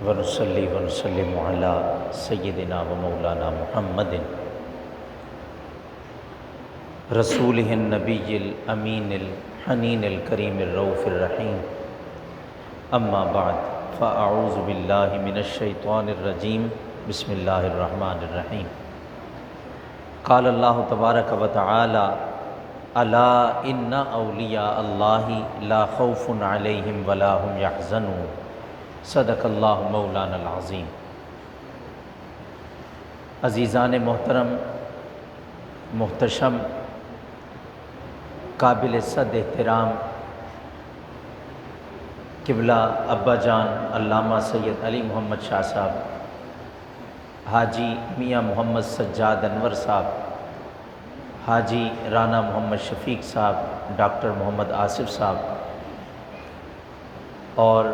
ونصلي ونسلم على سيدنا ومولانا محمد رسوله النبي الأمين الحنين الكريم الرؤوف الرحيم أما بعد فأعوذ بالله من الشيطان الرجيم بسم الله الرحمن الرحيم قال الله تبارك وتعالى ألا إن أولياء الله لا خوف عليهم ولا هم يحزنون صدق اللہ مولانا العظیم۔ عزیزان محترم، محتشم، قابل صد احترام قبلہ ابا جان علامہ سید علی محمد شاہ صاحب، حاجی میاں محمد سجاد انور صاحب، حاجی رانا محمد شفیق صاحب، ڈاکٹر محمد آصف صاحب، اور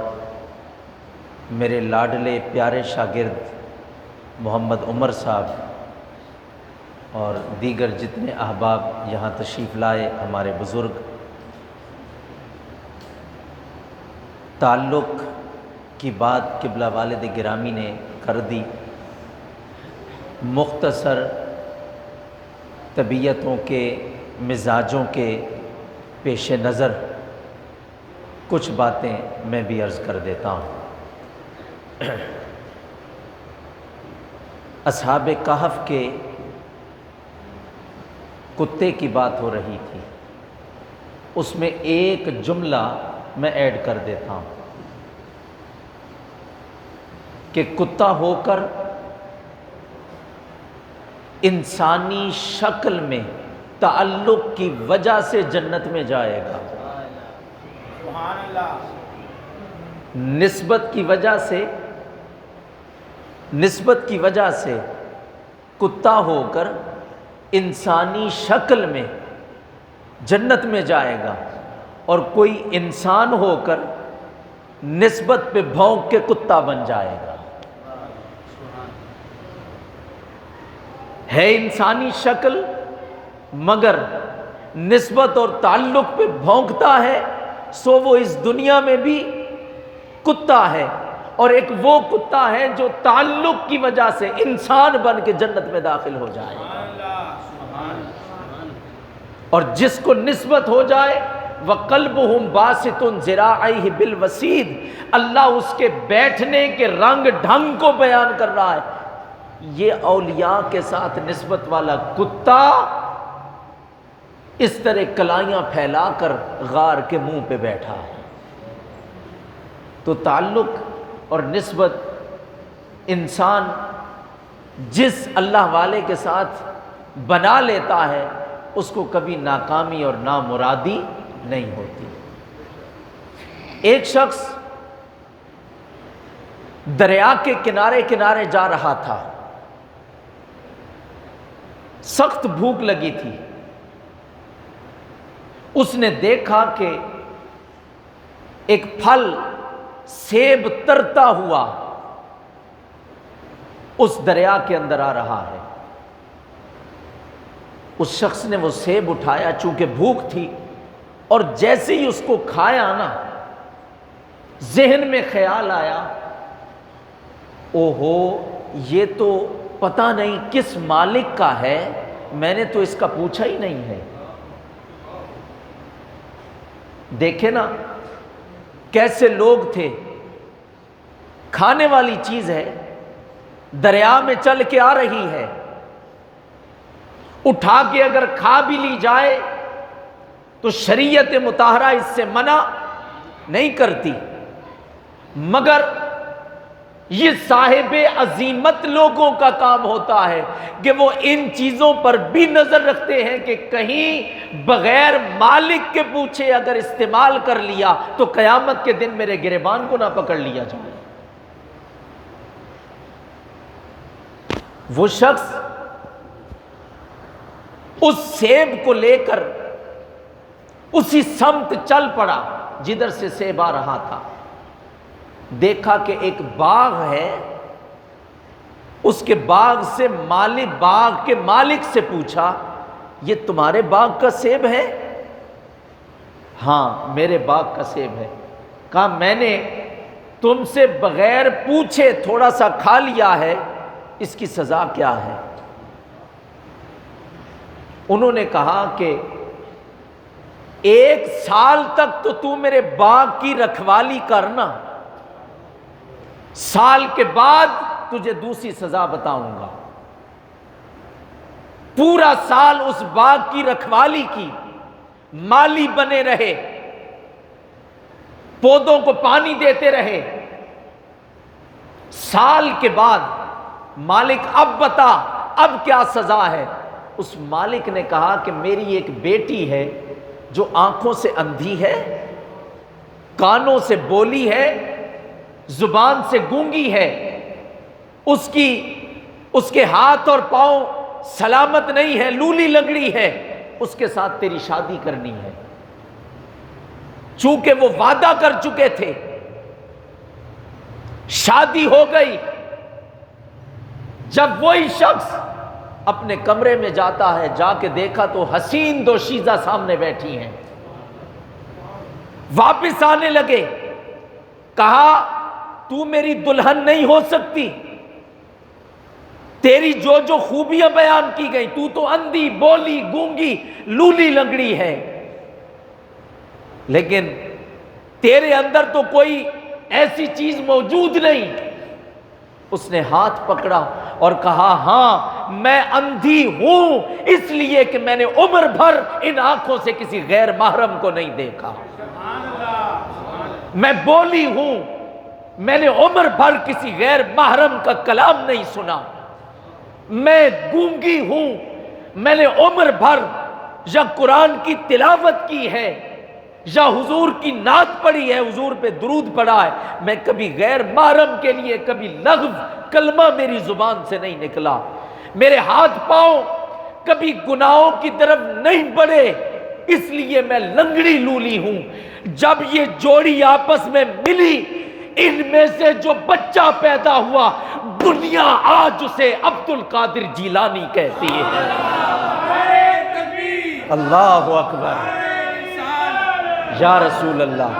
میرے لاڈلے پیارے شاگرد محمد عمر صاحب اور دیگر جتنے احباب یہاں تشریف لائے، ہمارے بزرگ، تعلق کی بات قبلہ والد گرامی نے کر دی۔ مختصر طبیعتوں کے مزاجوں کے پیش نظر کچھ باتیں میں بھی عرض کر دیتا ہوں۔ اصحاب کہف کے کتے کی بات ہو رہی تھی، اس میں ایک جملہ میں ایڈ کر دیتا ہوں کہ کتا ہو کر انسانی شکل میں تعلق کی وجہ سے جنت میں جائے گا، نسبت کی وجہ سے کتا ہو کر انسانی شکل میں جنت میں جائے گا، اور کوئی انسان ہو کر نسبت پہ بھونک کے کتا بن جائے گا۔ ہے انسانی شکل مگر نسبت اور تعلق پہ بھونکتا ہے، سو وہ اس دنیا میں بھی کتا ہے، اور ایک وہ کتا ہے جو تعلق کی وجہ سے انسان بن کے جنت میں داخل ہو جائے گا، اور جس کو نسبت ہو جائے وَقَلْبُهُمْ بَاسِطٌ ذِرَاعَيْهِ بِالْوَسِيدِ، اللہ اس کے بیٹھنے کے رنگ ڈھنگ کو بیان کر رہا ہے۔ یہ اولیاء کے ساتھ نسبت والا کتا اس طرح کلائیاں پھیلا کر غار کے منہ پہ بیٹھا ہے۔ تو تعلق اور نسبت انسان جس اللہ والے کے ساتھ بنا لیتا ہے، اس کو کبھی ناکامی اور نامرادی نہیں ہوتی۔ ایک شخص دریا کے کنارے کنارے جا رہا تھا، سخت بھوک لگی تھی۔ اس نے دیکھا کہ ایک پھل سیب ترتا ہوا اس دریا کے اندر آ رہا ہے۔ اس شخص نے وہ سیب اٹھایا، چونکہ بھوک تھی، اور جیسے ہی اس کو کھایا نا، ذہن میں خیال آیا، اوہو یہ تو پتہ نہیں کس مالک کا ہے، میں نے تو اس کا پوچھا ہی نہیں ہے۔ دیکھے نا کیسے لوگ تھے، کھانے والی چیز ہے، دریا میں چل کے آ رہی ہے، اٹھا کے اگر کھا بھی لی جائے تو شریعت مطہرہ اس سے منع نہیں کرتی، مگر یہ صاحب عزیمت لوگوں کا کام ہوتا ہے کہ وہ ان چیزوں پر بھی نظر رکھتے ہیں کہ کہیں بغیر مالک کے پوچھے اگر استعمال کر لیا تو قیامت کے دن میرے گریبان کو نہ پکڑ لیا جائے۔ وہ شخص اس سیب کو لے کر اسی سمت چل پڑا جدھر سے سیب آ رہا تھا۔ دیکھا کہ ایک باغ ہے، اس کے باغ سے باغ کے مالک سے پوچھا، یہ تمہارے باغ کا سیب ہے؟ ہاں میرے باغ کا سیب ہے۔ کہا میں نے تم سے بغیر پوچھے تھوڑا سا کھا لیا ہے، اس کی سزا کیا ہے؟ انہوں نے کہا کہ 1 سال تک تو میرے باغ کی رکھوالی کرنا، سال کے بعد تجھے دوسری سزا بتاؤں گا۔ پورا سال اس باغ کی رکھوالی کی، مالی بنے رہے، پودوں کو پانی دیتے رہے۔ سال کے بعد مالک اب بتا اب کیا سزا ہے؟ اس مالک نے کہا کہ میری ایک بیٹی ہے جو آنکھوں سے اندھی ہے، کانوں سے بولی ہے، زبان سے گونگی ہے، اس کے ہاتھ اور پاؤں سلامت نہیں ہے، لولی لنگڑی ہے، اس کے ساتھ تیری شادی کرنی ہے۔ چونکہ وہ وعدہ کر چکے تھے، شادی ہو گئی۔ جب وہی شخص اپنے کمرے میں جاتا ہے، جا کے دیکھا تو حسین دوشیزہ سامنے بیٹھی ہیں۔ واپس آنے لگے، کہا تو میری دلہن نہیں ہو سکتی، تیری جو خوبیاں بیان کی گئی، تو اندھی، بولی، گونگی، لولی لنگڑی ہے، لیکن تیرے اندر تو کوئی ایسی چیز موجود نہیں۔ اس نے ہاتھ پکڑا اور کہا ہاں میں اندھی ہوں، اس لیے کہ میں نے عمر بھر ان آنکھوں سے کسی غیر محرم کو نہیں دیکھا۔ میں بولی ہوں، میں نے عمر بھر کسی غیر محرم کا کلام نہیں سنا۔ میں گونگی ہوں، میں نے عمر بھر یا قرآن کی تلاوت کی ہے یا حضور کی نعت پڑھی ہے، حضور پہ درود پڑھا ہے، میں کبھی غیر محرم کے لیے کبھی لغو کلمہ میری زبان سے نہیں نکلا، میرے ہاتھ پاؤں کبھی گناہوں کی طرف نہیں بڑھے، اس لیے میں لنگڑی لولی ہوں۔ جب یہ جوڑی آپس میں ملی، ان میں سے جو بچہ پیدا ہوا، دنیا آج اسے عبد القادر جیلانی کہتی ہے۔ اللہ اکبر، یا رسول اللہ۔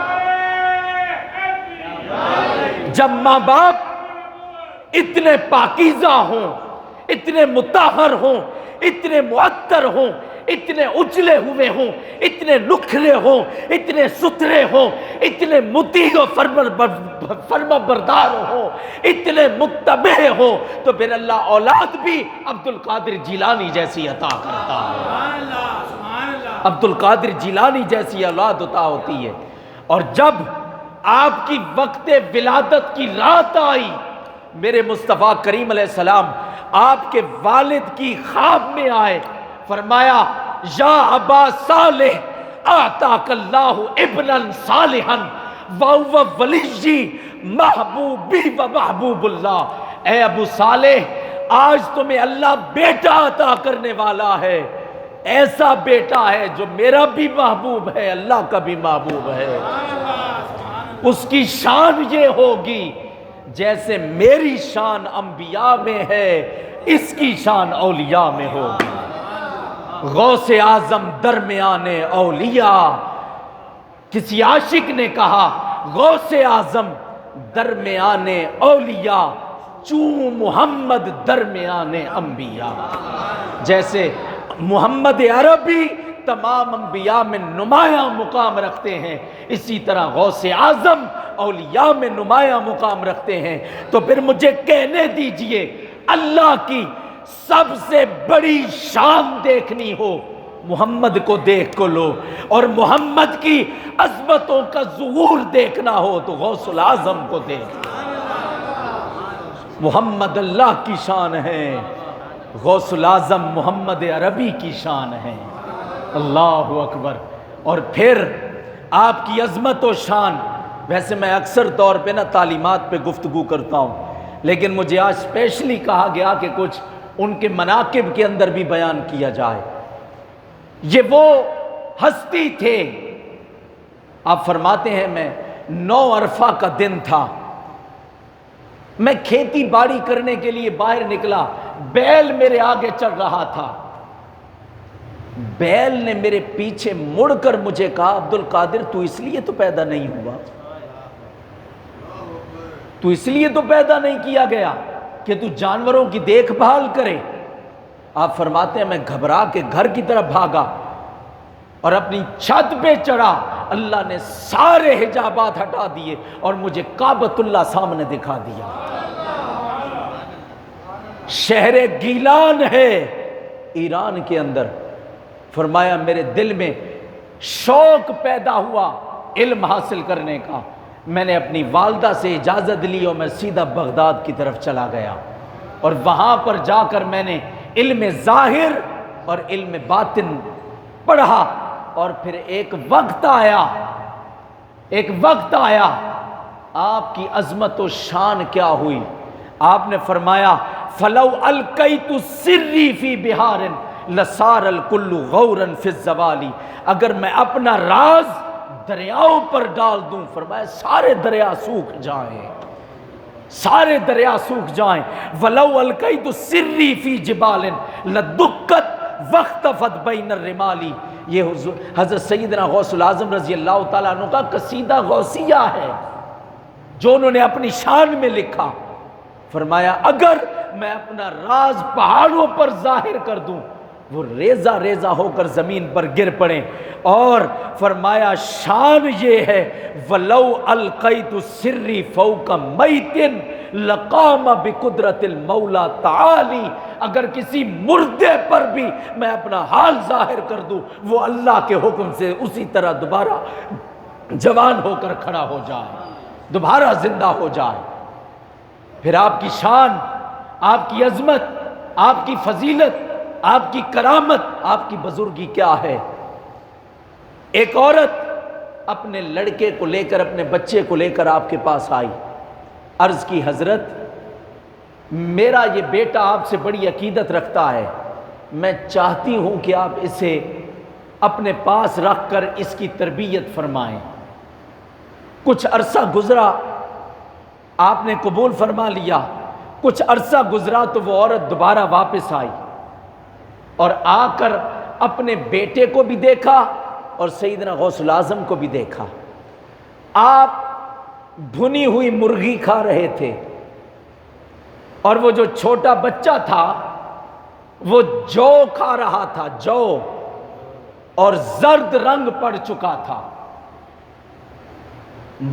جب ماں باپ اتنے پاکیزہ ہوں، اتنے مطہر ہوں، اتنے معطر ہوں، اتنے اجلے ہوئے ہوں، اتنے نکھرے ہوں، اتنے ستھرے ہوں، اتنے مطیع و فرما بردار ہوں، اتنے متبع ہوں، تو پھر اللہ اولاد بھی عبد القادر جیلانی جیسی عطا کرتا ہے۔ عبد القادر جیلانی جیسی اولاد عطا ہوتی ہے۔ اور جب آپ کی وقت ولادت کی رات آئی، میرے مصطفیٰ کریم علیہ السلام آپ کے والد کی خواب میں آئے، فرمایا یا ابا صالح اعطاک اللہ ابنا صالحا وہو ولی محبوبی و محبوب اللہ۔ اے ابو صالح، آج تمہیں اللہ بیٹا عطا کرنے والا ہے، ایسا بیٹا ہے جو میرا بھی محبوب ہے، اللہ کا بھی محبوب ہے۔ اس کی شان یہ ہوگی جیسے میری شان انبیاء میں ہے، اس کی شان اولیاء میں ہوگی۔ غوث اعظم درمیان اولیاء، کسی عاشق نے کہا غوث اعظم درمیان اولیاء چوں محمد درمیان انبیاء۔ جیسے محمد عربی تمام انبیاء میں نمایاں مقام رکھتے ہیں، اسی طرح غوث اعظم اولیاء میں نمایاں مقام رکھتے ہیں۔ تو پھر مجھے کہنے دیجئے، اللہ کی سب سے بڑی شان دیکھنی ہو، محمد کو دیکھ کو لو، اور محمد کی عظمتوں کا ظہور دیکھنا ہو تو غوث الاعظم کو دیکھ۔ محمد اللہ کی شان ہے، غوث الاعظم محمد عربی کی شان ہے۔ اللہ اکبر۔ اور پھر آپ کی عظمت و شان، ویسے میں اکثر طور پہ تعلیمات پہ گفتگو کرتا ہوں، لیکن مجھے آج اسپیشلی کہا گیا کہ کچھ ان کے مناقب کے اندر بھی بیان کیا جائے۔ یہ وہ ہستی تھے، آپ فرماتے ہیں میں 9 عرفہ کا دن تھا، میں کھیتی باڑی کرنے کے لیے باہر نکلا، بیل میرے آگے چل رہا تھا، بیل نے میرے پیچھے مڑ کر مجھے کہا عبد القادر تو اس لیے تو پیدا نہیں ہوا، تو اس لیے تو پیدا نہیں کیا گیا کہ تو جانوروں کی دیکھ بھال کرے۔ آپ فرماتے ہیں میں گھبرا کے گھر کی طرف بھاگا اور اپنی چھت پہ چڑھا، اللہ نے سارے حجابات ہٹا دیے اور مجھے کعبۃ اللہ سامنے دکھا دیا۔ شہر گیلان ہے ایران کے اندر۔ فرمایا میرے دل میں شوق پیدا ہوا علم حاصل کرنے کا، میں نے اپنی والدہ سے اجازت لی اور میں سیدھا بغداد کی طرف چلا گیا، اور وہاں پر جا کر میں نے علم ظاہر اور علم باطن پڑھا۔ اور پھر ایک وقت آیا آپ کی عظمت و شان کیا ہوئی۔ آپ نے فرمایا فلو القیت سری فی بہار لصار الکل غورا فی الزوال، اگر میں اپنا راز دریاؤں پر ڈال دوں، فرمایا سارے دریا سوکھ جائیں، سارے دریا سوکھ جائیں۔ ولو القیت سری فی جبال لدکت واختفت بین الرمال، یہ حضرت سیدنا غوث العظم رضی اللہ تعالیٰ عنہ کا قصیدہ غوثیہ ہے جو انہوں نے اپنی شان میں لکھا۔ فرمایا اگر میں اپنا راز پہاڑوں پر ظاہر کر دوں، وہ ریزہ ریزہ ہو کر زمین پر گر پڑیں۔ اور فرمایا شان یہ ہے وَلَوْ أَلْقَيْتُ السِّرِّ فَوْقَ مَيْتٍ لَقَامَ بِقُدْرَةِ الْمَوْلَى تَعَالِي، اگر کسی مردے پر بھی میں اپنا حال ظاہر کر دوں، وہ اللہ کے حکم سے اسی طرح دوبارہ جوان ہو کر کھڑا ہو جائے، دوبارہ زندہ ہو جائے۔ پھر آپ کی شان، آپ کی عظمت، آپ کی فضیلت، آپ کی کرامت، آپ کی بزرگی کیا ہے۔ ایک عورت اپنے لڑکے کو لے کر، اپنے بچے کو لے کر آپ کے پاس آئی، عرض کی حضرت میرا یہ بیٹا آپ سے بڑی عقیدت رکھتا ہے، میں چاہتی ہوں کہ آپ اسے اپنے پاس رکھ کر اس کی تربیت فرمائیں۔ کچھ عرصہ گزرا، آپ نے قبول فرما لیا۔ کچھ عرصہ گزرا تو وہ عورت دوبارہ واپس آئی اور آ کر اپنے بیٹے کو بھی دیکھا اور سیدنا غوث العظم کو بھی دیکھا۔ آپ بھنی ہوئی مرغی کھا رہے تھے اور وہ جو چھوٹا بچہ تھا وہ جو کھا رہا تھا، جو، اور زرد رنگ پڑ چکا تھا۔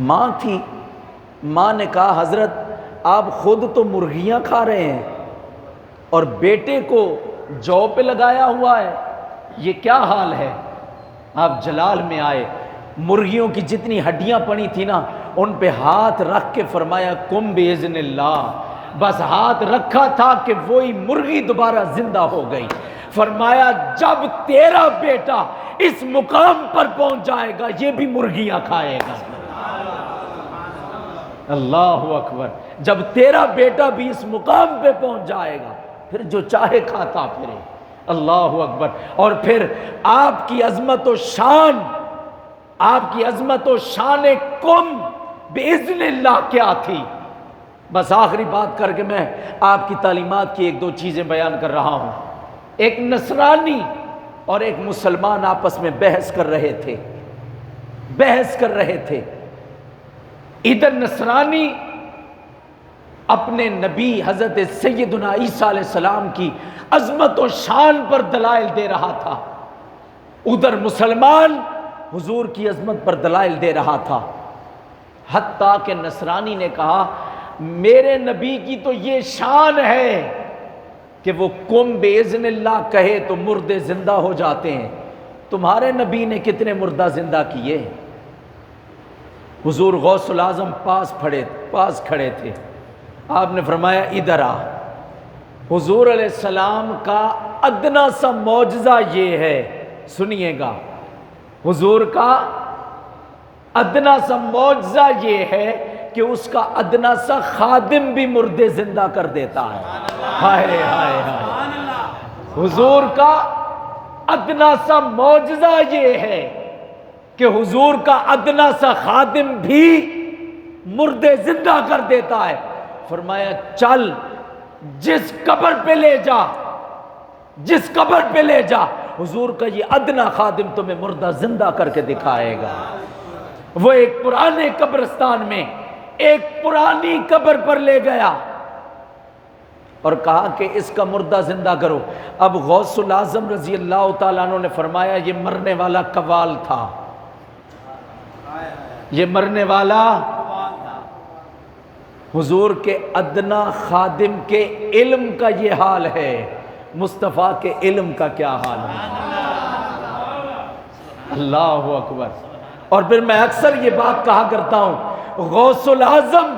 ماں تھی، ماں نے کہا حضرت آپ خود تو مرغیاں کھا رہے ہیں اور بیٹے کو جو پہ لگایا ہوا ہے، یہ کیا حال ہے؟ آپ جلال میں آئے، مرغیوں کی جتنی ہڈیاں پڑی تھی نا ان پہ ہاتھ رکھ کے فرمایا کم باذن اللہ، بس ہاتھ رکھا تھا کہ وہی مرغی دوبارہ زندہ ہو گئی۔ فرمایا جب تیرا بیٹا اس مقام پر پہنچ جائے گا یہ بھی مرغیاں کھائے گا۔ اللہ اکبر، جب تیرا بیٹا بھی اس مقام پہ پہنچ جائے گا پھر جو چاہے کھاتا پھرے۔ اللہ اکبر۔ اور پھر آپ کی عظمت و شان، آپ کی عظمت و شان کم باذن اللہ کیا تھی۔ بس آخری بات کر کے میں آپ کی تعلیمات کی ایک دو چیزیں بیان کر رہا ہوں۔ ایک نصرانی اور ایک مسلمان آپس میں بحث کر رہے تھے۔ ادھر نصرانی اپنے نبی حضرت سیدنا عیسیٰ علیہ السلام کی عظمت و شان پر دلائل دے رہا تھا، ادھر مسلمان حضور کی عظمت پر دلائل دے رہا تھا۔ حتیٰ کہ نصرانی نے کہا میرے نبی کی تو یہ شان ہے کہ وہ قم باذن اللہ کہے تو مردے زندہ ہو جاتے ہیں، تمہارے نبی نے کتنے مردہ زندہ کیے؟ حضور غوث العظم پاس کھڑے تھے۔ آپ نے فرمایا ادھر آ۔ حضور علیہ السلام کا ادنا سا معجزہ یہ ہے، سنیے گا، حضور کا ادنا سا معجزہ یہ ہے کہ اس کا ادنا سا خادم بھی مردے زندہ کر دیتا ہے۔ ہائے ہائے ہائے، حضور کا ادنا سا معجزہ یہ ہے کہ حضور کا ادنا سا خادم بھی مردے زندہ کر دیتا ہے۔ فرمایا چل جس قبر پہ لے جا، حضور کا یہ ادنا خادم تمہیں مردہ زندہ کر کے دکھائے گا۔ وہ ایک پرانے قبرستان میں ایک پرانی قبر پر لے گیا اور کہا کہ اس کا مردہ زندہ کرو۔ اب غوث الاعظم رضی اللہ تعالیٰ عنہ نے فرمایا یہ مرنے والا قوال تھا، یہ مرنے والا حضور کے ادنا خادم کے علم کا یہ حال ہے، مصطفیٰ کے علم کا کیا حال ہے؟ اللہ اکبر۔ اور پھر میں اکثر یہ بات کہا کرتا ہوں، غوث الاعظم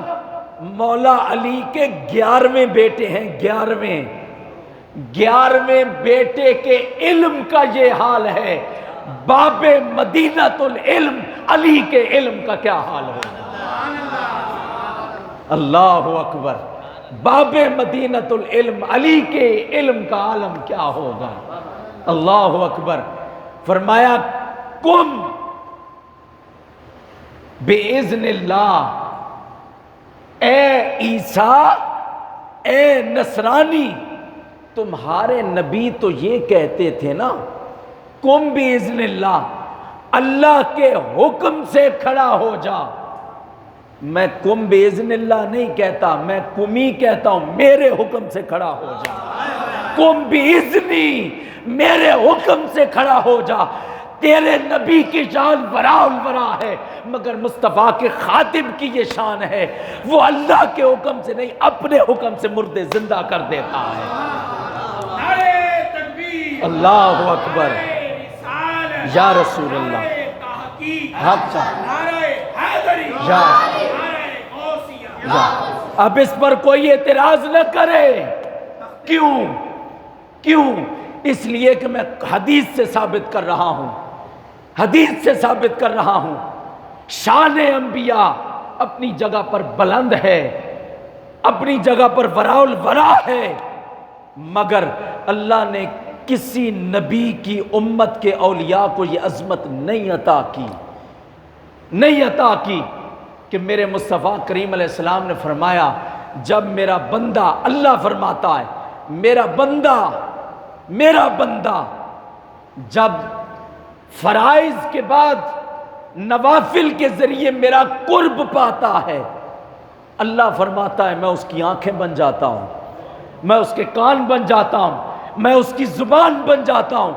مولا علی کے 11ویں بیٹے ہیں، 11ویں بیٹے کے علم کا یہ حال ہے، باب مدینۃ العلم علی کے علم کا کیا حال ہوگا؟ اللہ اکبر۔ باب مدینۃ العلم علی کے علم کا عالم کیا ہوگا؟ اللہ اکبر۔ فرمایا کم بِإِذْنِ اللہ، اے عیسیٰ، اے نصرانی، تمہارے نبی تو یہ کہتے تھے نا کم بِإِذْنِ اللہ، اللہ کے حکم سے کھڑا ہو جا۔ میں کم بِإِذْنِ اللہ نہیں کہتا، میں کمی کہتا ہوں، میرے حکم سے کھڑا ہو جا۔ کم بِإِذْنِ، میرے حکم سے کھڑا ہو جا۔ تیرے نبی کی شان ورا الورا ہے، مگر مصطفیٰ کے خاتم کی یہ شان ہے، وہ اللہ کے حکم سے نہیں اپنے حکم سے مردے زندہ کر دیتا ہے۔ اللہ اکبر، یا رسول اللہ، حق چاہ یا اب اس پر کوئی اعتراض نہ کرے۔ کیوں؟ اس لیے کہ میں حدیث سے ثابت کر رہا ہوں، حدیث سے ثابت کر رہا ہوں، شان انبیاء اپنی جگہ پر بلند ہے، اپنی جگہ پر ورا الورا ہے، مگر اللہ نے کسی نبی کی امت کے اولیاء کو یہ عظمت نہیں عطا کی کہ میرے مصطفیٰ کریم علیہ السلام نے فرمایا جب میرا بندہ، اللہ فرماتا ہے میرا بندہ جب فرائض کے بعد نوافل کے ذریعے میرا قرب پاتا ہے، اللہ فرماتا ہے میں اس کی آنکھیں بن جاتا ہوں، میں اس کے کان بن جاتا ہوں، میں اس کی زبان بن جاتا ہوں۔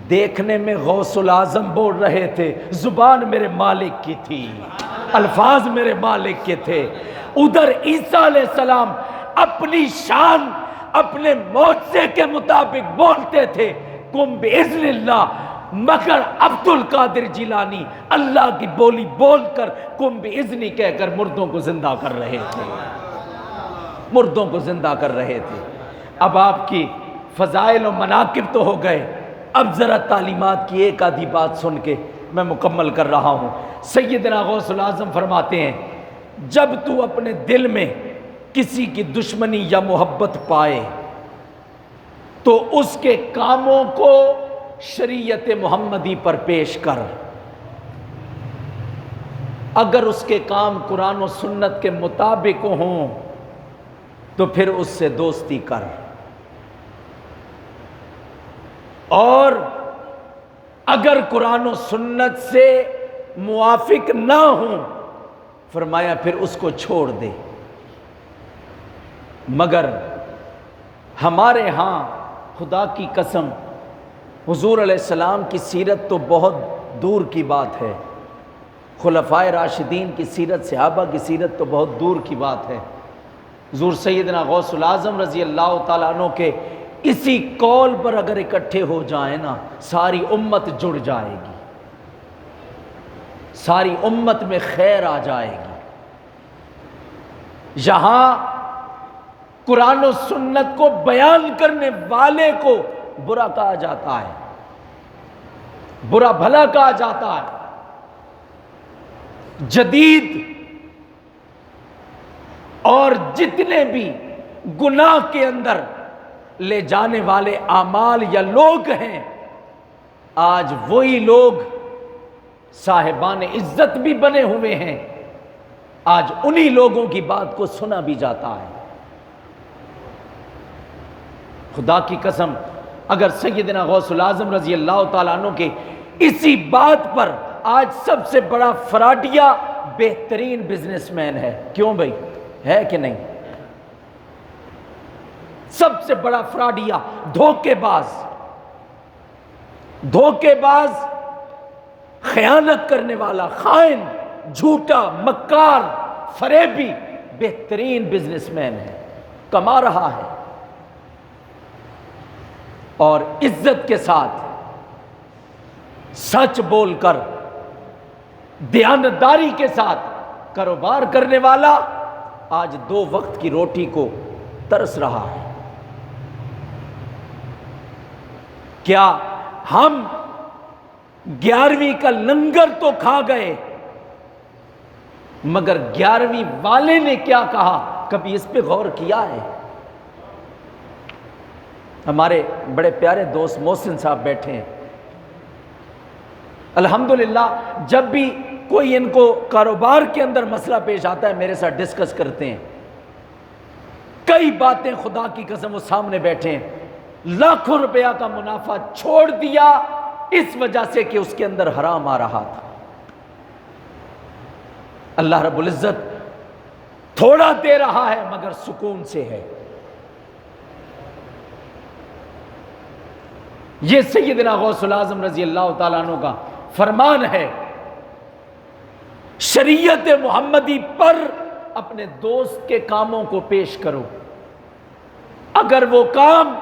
دیکھنے میں غوث الاعظم بول رہے تھے، زبان میرے مالک کی تھی، الفاظ میرے مالک کے تھے۔ ادھر عیسیٰ علیہ السلام اپنی شان اپنے معجزے کے مطابق بولتے تھے کم بِإِذْنِ اللہ، مگر عبد القادر جیلانی اللہ کی بولی بول کر کم بِإِذْنِ کہہ کر مردوں کو زندہ کر رہے تھے۔ اب آپ کی فضائل و مناقب تو ہو گئے، اب ذرا تعلیمات کی ایک آدھی بات سن کے میں مکمل کر رہا ہوں۔ سیدنا غوث الاعظم فرماتے ہیں جب تو اپنے دل میں کسی کی دشمنی یا محبت پائے تو اس کے کاموں کو شریعت محمدی پر پیش کر، اگر اس کے کام قرآن و سنت کے مطابق ہوں تو پھر اس سے دوستی کر، اور اگر قرآن و سنت سے موافق نہ ہوں فرمایا پھر اس کو چھوڑ دے۔ مگر ہمارے ہاں خدا کی قسم حضور علیہ السلام کی سیرت تو بہت دور کی بات ہے، خلفائے راشدین کی سیرت، صحابہ کی سیرت تو بہت دور کی بات ہے۔ حضور سیدنا غوث الاعظم رضی اللہ تعالیٰ عنہ کے اسی قول پر اگر اکٹھے ہو جائیں نا ساری امت جڑ جائے گی، ساری امت میں خیر آ جائے گی۔ یہاں قرآن و سنت کو بیان کرنے والے کو برا کہا جاتا ہے، برا بھلا کہا جاتا ہے۔ جدید اور جتنے بھی گناہ کے اندر لے جانے والے اعمال یا لوگ ہیں، آج وہی لوگ صاحبان عزت بھی بنے ہوئے ہیں، آج انہی لوگوں کی بات کو سنا بھی جاتا ہے۔ خدا کی قسم اگر سیدنا غوث الاعظم رضی اللہ تعالیٰ عنہ کے اسی بات پر آج سب سے بڑا فراڈیا بہترین بزنس مین ہے. کیوں بھائی؟ ہے کہ نہیں؟ سب سے بڑا فراڈیا، دھوکے باز، خیانت کرنے والا، خائن، جھوٹا، مکار، فریبی، بہترین بزنس مین ہے، کما رہا ہے. اور عزت کے ساتھ سچ بول کر دیانتداری کے ساتھ کاروبار کرنے والا آج 2 وقت کی روٹی کو ترس رہا ہے. کیا ہم 11ویں کا لنگر تو کھا گئے، مگر 11ویں والے نے کیا کہا کبھی اس پہ غور کیا ہے؟ ہمارے بڑے پیارے دوست محسن صاحب بیٹھے ہیں، الحمدللہ جب بھی کوئی ان کو کاروبار کے اندر مسئلہ پیش آتا ہے میرے ساتھ ڈسکس کرتے ہیں. کئی باتیں خدا کی قسم وہ سامنے بیٹھے ہیں. لاکھوں روپیہ کا منافع چھوڑ دیا اس وجہ سے کہ اس کے اندر حرام آ رہا تھا. اللہ رب العزت تھوڑا دے رہا ہے مگر سکون سے ہے. یہ سیدنا غوث العظم رضی اللہ تعالیٰ عنہ کا فرمان ہے. شریعت محمدی پر اپنے دوست کے کاموں کو پیش کرو، اگر وہ کام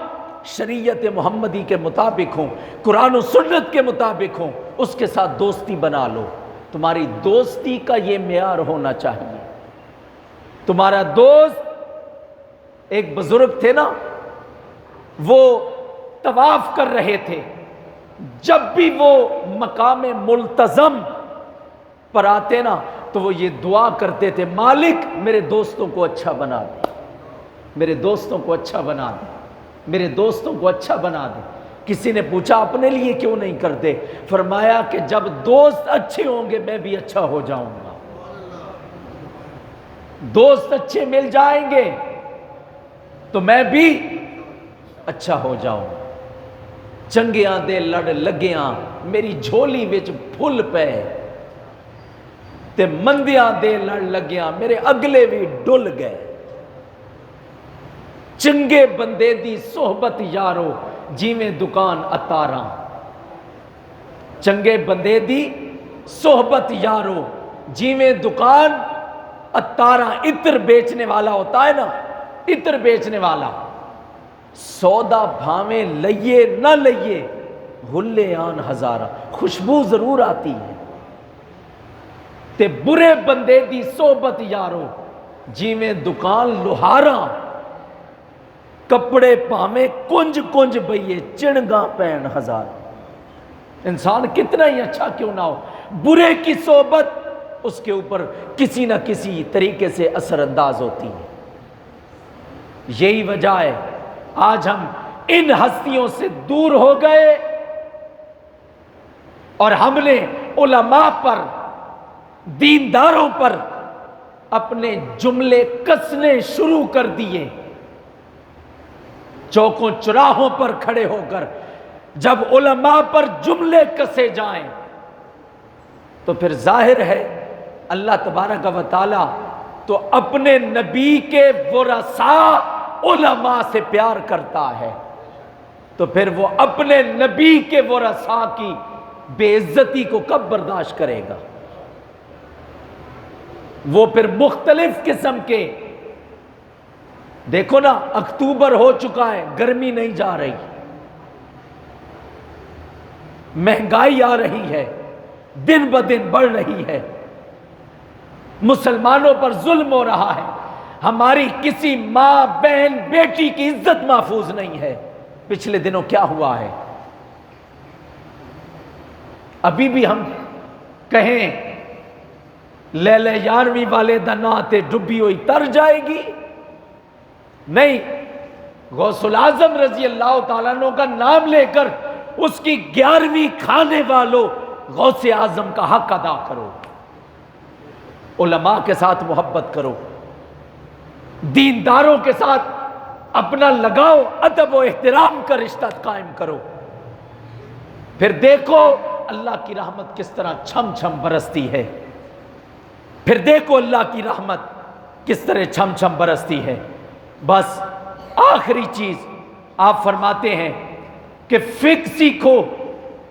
شریعت محمدی کے مطابق ہوں، قرآن و سنت کے مطابق ہوں، اس کے ساتھ دوستی بنا لو. تمہاری دوستی کا یہ معیار ہونا چاہیے. تمہارا دوست، ایک بزرگ تھے نا، وہ طواف کر رہے تھے، جب بھی وہ مقام ملتزم پر آتے نا تو وہ یہ دعا کرتے تھے، مالک میرے دوستوں کو اچھا بنا دے، میرے دوستوں کو اچھا بنا دے، میرے دوستوں کو اچھا بنا دے. کسی نے پوچھا اپنے لیے کیوں نہیں کرتے؟ فرمایا کہ جب دوست اچھے ہوں گے میں بھی اچھا ہو جاؤں گا. دوست اچھے مل جائیں گے تو میں بھی اچھا ہو جاؤں. چنگیاں دے لڑ لگیاں میری جھولی وچ پھل پے، تے مندیاں دے لڑ لگیاں میرے اگلے بھی ڈل گئے. چنگے بندے دی صحبت یارو جیویں دکان اتاراں. چنگے بندے دی صحبت یارو جیویں دکان اتاراں. عطر بیچنے والا ہوتا ہے نا، عطر بیچنے والا، سودا بھاویں لئیے نہ لئیے ہلے آن ہزارہ، خوشبو ضرور آتی ہے. تے برے بندے دی صحبت یارو جیویں دکان لوہاراں. کپڑے پاویں کنج کنج بئیے چنگاں پین ہزار. انسان کتنا ہی اچھا کیوں نہ ہو، برے کی صحبت اس کے اوپر کسی نہ کسی طریقے سے اثر انداز ہوتی ہے. یہی وجہ ہے آج ہم ان ہستیوں سے دور ہو گئے اور ہم نے علماء پر، دینداروں پر اپنے جملے کسنے شروع کر دیے. چوکوں چراہوں پر کھڑے ہو کر جب علماء پر جملے کسے جائیں تو پھر ظاہر ہے اللہ تبارک و تعالی تو اپنے نبی کے ورثاء علماء سے پیار کرتا ہے، تو پھر وہ اپنے نبی کے ورثاء کی بے عزتی کو کب برداشت کرے گا؟ وہ پھر مختلف قسم کے، دیکھو نا اکتوبر ہو چکا ہے، گرمی نہیں جا رہی، مہنگائی آ رہی ہے، دن بدن بڑھ رہی ہے، مسلمانوں پر ظلم ہو رہا ہے، ہماری کسی ماں بہن بیٹی کی عزت محفوظ نہیں ہے. پچھلے دنوں کیا ہوا ہے؟ ابھی بھی ہم کہیں لیلے 11ویں والے دا نا تے ڈبی ہوئی تر جائے گی؟ نہیں، غوث العظم رضی اللہ تعالیٰ عنہ کا نام لے کر اس کی 11ویں کھانے والوں غوث اعظم کا حق ادا کرو. علماء کے ساتھ محبت کرو، دینداروں کے ساتھ اپنا لگاؤ، ادب و احترام کا رشتہ قائم کرو. پھر دیکھو اللہ کی رحمت کس طرح چھم چھم برستی ہے. پھر دیکھو اللہ کی رحمت کس طرح چھم چھم برستی ہے۔ بس آخری چیز آپ فرماتے ہیں کہ فقہ سیکھو،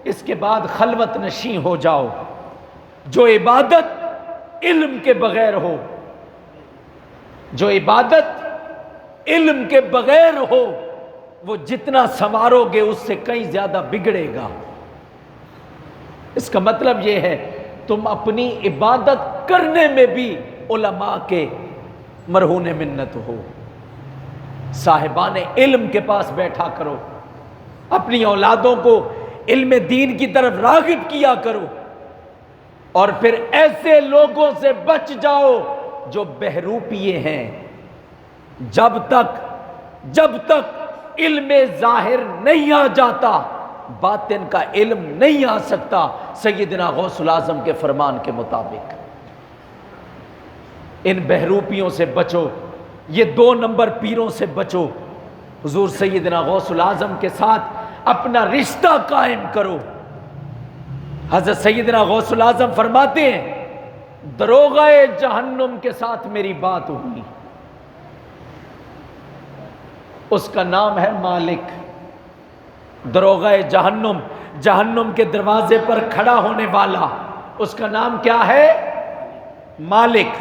اس کے بعد خلوت نشین ہو جاؤ۔ جو عبادت علم کے بغیر ہو، جو عبادت علم کے بغیر ہو، وہ جتنا سنوارو گے اس سے کہیں زیادہ بگڑے گا۔ اس کا مطلب یہ ہے تم اپنی عبادت کرنے میں بھی علماء کے مرہون منت ہو، صاحبان علم کے پاس بیٹھا کرو، اپنی اولادوں کو علم دین کی طرف راغب کیا کرو، اور پھر ایسے لوگوں سے بچ جاؤ جو بہروپیے ہیں۔ جب تک علم ظاہر نہیں آ جاتا باطن کا علم نہیں آ سکتا، سیدنا غوث الاعظم کے فرمان کے مطابق۔ ان بہروپیوں سے بچو، یہ 2 نمبر پیروں سے بچو۔ حضور سیدنا غوث الاعظم کے ساتھ اپنا رشتہ قائم کرو۔ حضرت سیدنا غوث الاعظم فرماتے ہیں دروغہ جہنم کے ساتھ میری بات ہوئی، اس کا نام ہے مالک۔ دروغہ جہنم، جہنم کے دروازے پر کھڑا ہونے والا، اس کا نام کیا ہے؟ مالک۔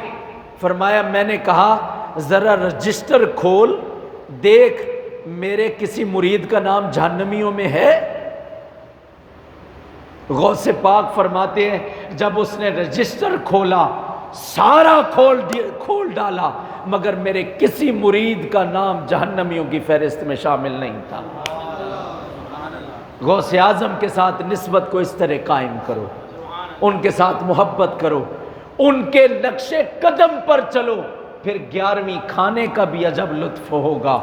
فرمایا میں نے کہا ذرا رجسٹر کھول دیکھ میرے کسی مرید کا نام جہنمیوں میں ہے؟ غوث پاک فرماتے ہیں جب اس نے رجسٹر کھولا سارا کھول ڈالا، مگر میرے کسی مرید کا نام جہنمیوں کی فہرست میں شامل نہیں تھا۔ غوث اعظم کے ساتھ نسبت کو اس طرح قائم کرو، ان کے ساتھ محبت کرو، ان کے نقش قدم پر چلو، پھر 11ویں کھانے کا بھی عجب لطف ہوگا،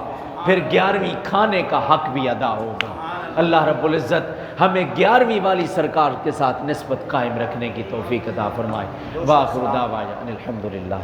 پھر 11ویں کھانے کا حق بھی ادا ہوگا۔ اللہ رب العزت ہمیں 11ویں والی سرکار کے ساتھ نسبت قائم رکھنے کی توفیق عطا فرمائے۔ وآخر دعوانا الحمدللہ۔